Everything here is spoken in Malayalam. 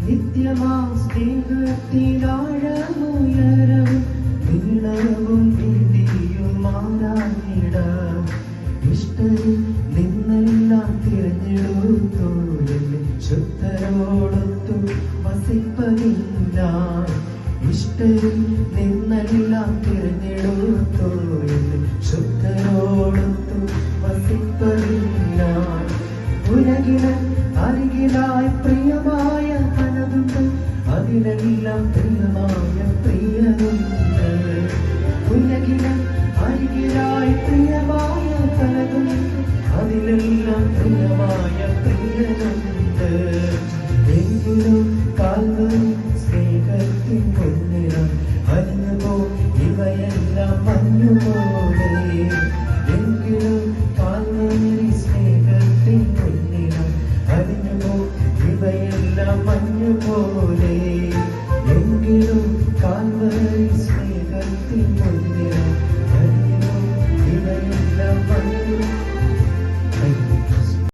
നിത്യമാം സ്നേഹത്തിനാഴമുയരം നീളവും വീതിയും മാറാനിടം ഇഷ്ടരിൽ നിന്നെല്ലാം തിരഞ്ഞെടുത്തു എന്നെ ശുദ്ധരോടൊത്തു വസിപ്പതില്ല ഇഷ്ടരിൽ നിന്നെല്ലാം തിരഞ്ഞെടുത്തു എന്നെ ശുദ്ധരോടൊത്തു വസിപ്പതില്ല ഉലകിന് അരികിലായി പ്രിയമായ പലതുണ്ട് അതിലെല്ലാം പ്രിയമായ പ്രിയനുണ്ട് ഉലകിന് അരികിലായി പ്രിയമായ പലതുണ്ട് അതിലെല്ലാം പ്രിയമായ പ്രിയനുണ്ട് എങ്കിലും കാൽവരി സ്നേഹത്തിൻ പൊന്നിനം അലിഞ്ഞുപോ ഇവയെല്ലാം മഞ്ഞുപോലെ എങ്കിലും കാൽവരി സ്നേഹത്തിൻ പൊന്നിനം അലിഞ്ഞുപോ ഇവയെല്ലാം മഞ്ഞുപോലെ